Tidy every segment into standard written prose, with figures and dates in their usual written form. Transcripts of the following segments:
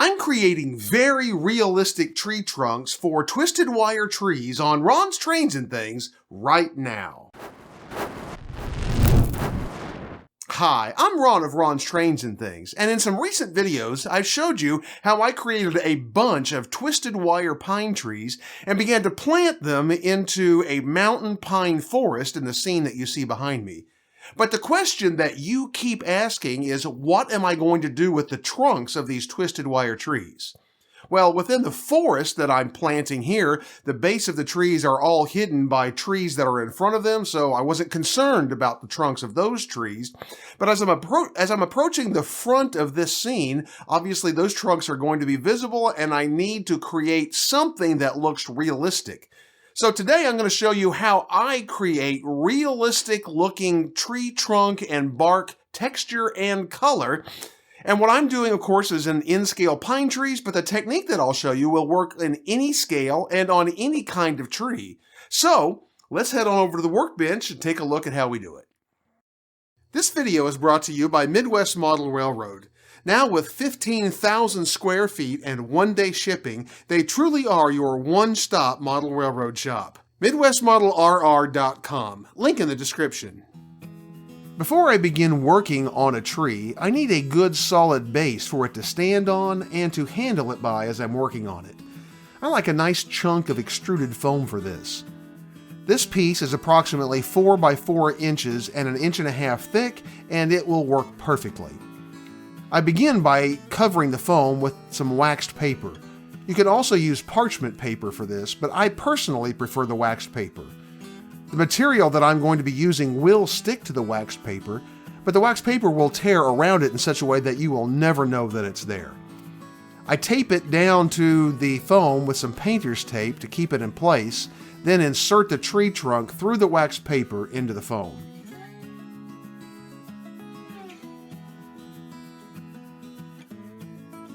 I'm creating very realistic tree trunks for twisted wire trees on Ron's Trains and Things right now. Hi, I'm Ron of Ron's Trains and Things, and in some recent videos I've showed you how I created a bunch of twisted wire pine trees and began to plant them into a mountain pine forest in the scene that you see behind me. But the question that you keep asking is, what am I going to do with the trunks of these twisted wire trees? Well, within the forest that I'm planting here, the base of the trees are all hidden by trees that are in front of them, so I wasn't concerned about the trunks of those trees. But as I'm approaching the front of this scene, obviously those trunks are going to be visible, and I need to create something that looks realistic. So today I'm going to show you how I create realistic looking tree trunk and bark texture and color. And what I'm doing, of course, is in scale pine trees, but the technique that I'll show you will work in any scale and on any kind of tree. So let's head on over to the workbench and take a look at how we do it. This video is brought to you by Midwest Model Railroad. Now with 15,000 square feet and one-day shipping, they truly are your one-stop model railroad shop. MidwestModelRR.com, link in the description. Before I begin working on a tree, I need a good solid base for it to stand on and to handle it by as I'm working on it. I like a nice chunk of extruded foam for this. This piece is approximately 4 by 4 inches and 1.5 inches thick, and it will work perfectly. I begin by covering the foam with some waxed paper. You can also use parchment paper for this, but I personally prefer the waxed paper. The material that I'm going to be using will stick to the waxed paper, but the waxed paper will tear around it in such a way that you will never know that it's there. I tape it down to the foam with some painter's tape to keep it in place, then insert the tree trunk through the waxed paper into the foam.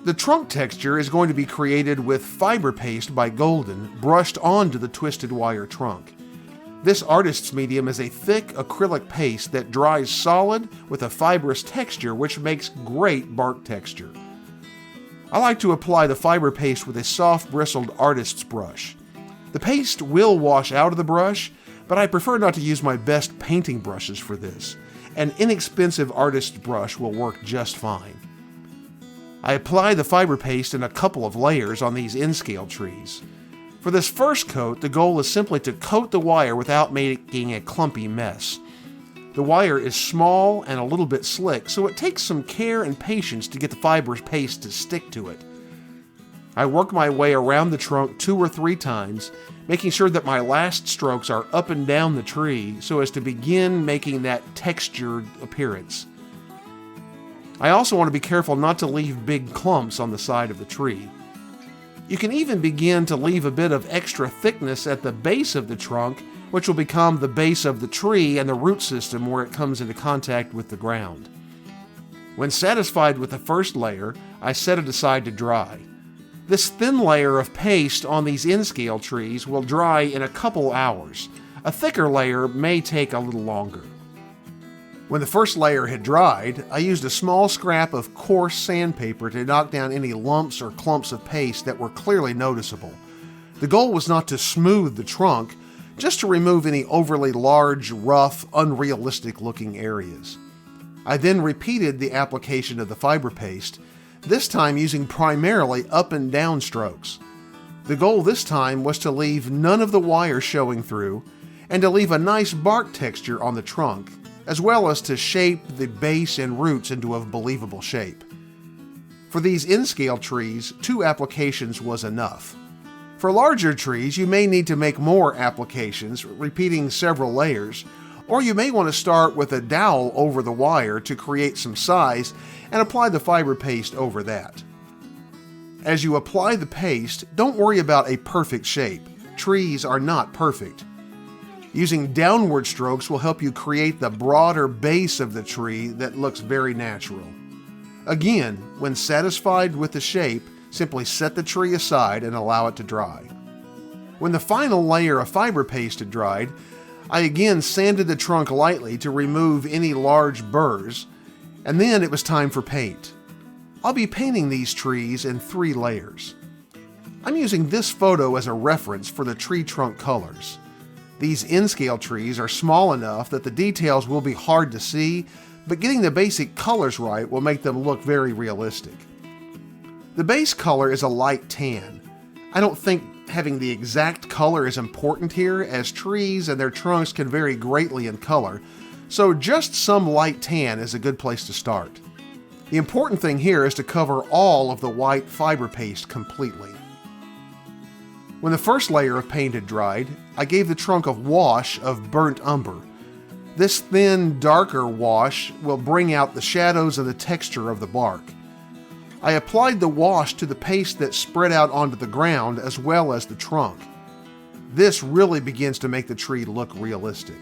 The trunk texture is going to be created with fiber paste by Golden brushed onto the twisted wire trunk. This artist's medium is a thick acrylic paste that dries solid with a fibrous texture, which makes great bark texture. I like to apply the fiber paste with a soft bristled artist's brush. The paste will wash out of the brush, but I prefer not to use my best painting brushes for this. An inexpensive artist's brush will work just fine. I apply the fiber paste in a couple of layers on these N-scale trees. For this first coat, the goal is simply to coat the wire without making a clumpy mess. The wire is small and a little bit slick, so it takes some care and patience to get the fiber paste to stick to it. I work my way around the trunk 2 or 3 times, making sure that my last strokes are up and down the tree so as to begin making that textured appearance. I also want to be careful not to leave big clumps on the side of the tree. You can even begin to leave a bit of extra thickness at the base of the trunk, which will become the base of the tree and the root system where it comes into contact with the ground. When satisfied with the first layer, I set it aside to dry. This thin layer of paste on these N-scale trees will dry in a couple hours. A thicker layer may take a little longer. When the first layer had dried, I used a small scrap of coarse sandpaper to knock down any lumps or clumps of paste that were clearly noticeable. The goal was not to smooth the trunk, just to remove any overly large, rough, unrealistic looking areas. I then repeated the application of the fiber paste, this time using primarily up and down strokes. The goal this time was to leave none of the wire showing through, and to leave a nice bark texture on the trunk, as well as to shape the base and roots into a believable shape. For these N-scale trees, 2 applications was enough. For larger trees, you may need to make more applications, repeating several layers, or you may want to start with a dowel over the wire to create some size and apply the fiber paste over that. As you apply the paste, don't worry about a perfect shape. Trees are not perfect. Using downward strokes will help you create the broader base of the tree that looks very natural. Again, when satisfied with the shape, simply set the tree aside and allow it to dry. When the final layer of fiber paste had dried, I again sanded the trunk lightly to remove any large burrs, and then it was time for paint. I'll be painting these trees in 3 layers. I'm using this photo as a reference for the tree trunk colors. These N-scale trees are small enough that the details will be hard to see, but getting the basic colors right will make them look very realistic. The base color is a light tan. I don't think having the exact color is important here, as trees and their trunks can vary greatly in color, so just some light tan is a good place to start. The important thing here is to cover all of the white fiber paste completely. When the first layer of paint had dried, I gave the trunk a wash of burnt umber. This thin, darker wash will bring out the shadows and the texture of the bark. I applied the wash to the paste that spread out onto the ground as well as the trunk. This really begins to make the tree look realistic.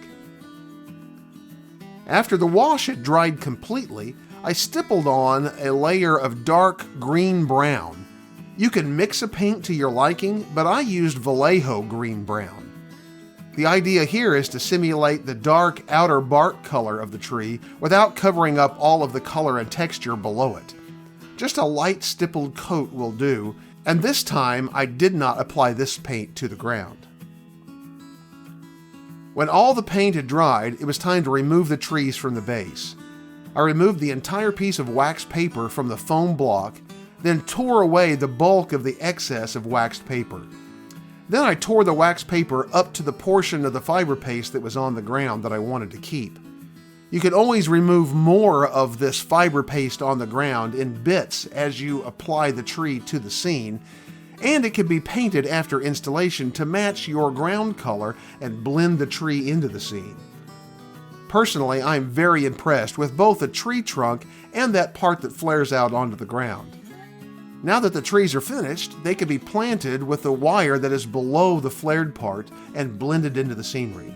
After the wash had dried completely, I stippled on a layer of dark green-brown. You can mix a paint to your liking, but I used Vallejo green-brown. The idea here is to simulate the dark outer bark color of the tree without covering up all of the color and texture below it. Just a light stippled coat will do, and this time I did not apply this paint to the ground. When all the paint had dried, it was time to remove the trees from the base. I removed the entire piece of wax paper from the foam block, then tore away the bulk of the excess of waxed paper. Then I tore the wax paper up to the portion of the fiber paste that was on the ground that I wanted to keep. You can always remove more of this fiber paste on the ground in bits as you apply the tree to the scene, and it can be painted after installation to match your ground color and blend the tree into the scene. Personally, I'm very impressed with both the tree trunk and that part that flares out onto the ground. Now that the trees are finished, they can be planted with the wire that is below the flared part and blended into the scenery.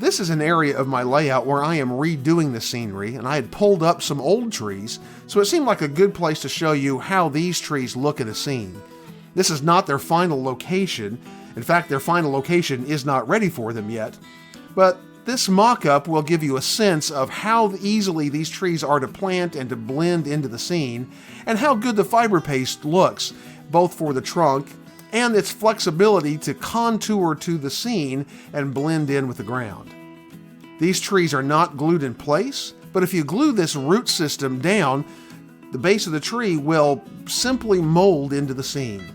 This is an area of my layout where I am redoing the scenery, and I had pulled up some old trees, so it seemed like a good place to show you how these trees look in a scene. This is not their final location. In fact, their final location is not ready for them yet, but this mock-up will give you a sense of how easily these trees are to plant and to blend into the scene, and how good the fiber paste looks, both for the trunk and its flexibility to contour to the scene and blend in with the ground. These trees are not glued in place, but if you glue this root system down, the base of the tree will simply mold into the scene.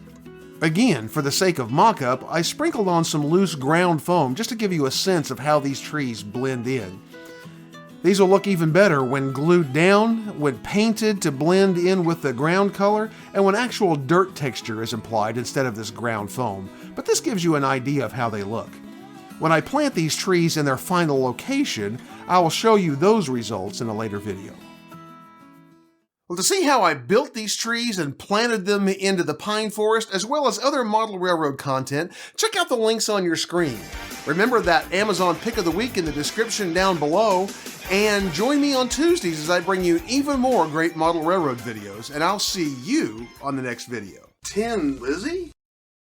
Again, for the sake of mock-up, I sprinkled on some loose ground foam just to give you a sense of how these trees blend in. These will look even better when glued down, when painted to blend in with the ground color, and when actual dirt texture is applied instead of this ground foam, but this gives you an idea of how they look. When I plant these trees in their final location, I will show you those results in a later video. Well, to see how I built these trees and planted them into the pine forest, as well as other model railroad content, check out the links on your screen. Remember that Amazon Pick of the Week in the description down below, and join me on Tuesdays as I bring you even more great model railroad videos, and I'll see you on the next video. 10, Lizzie?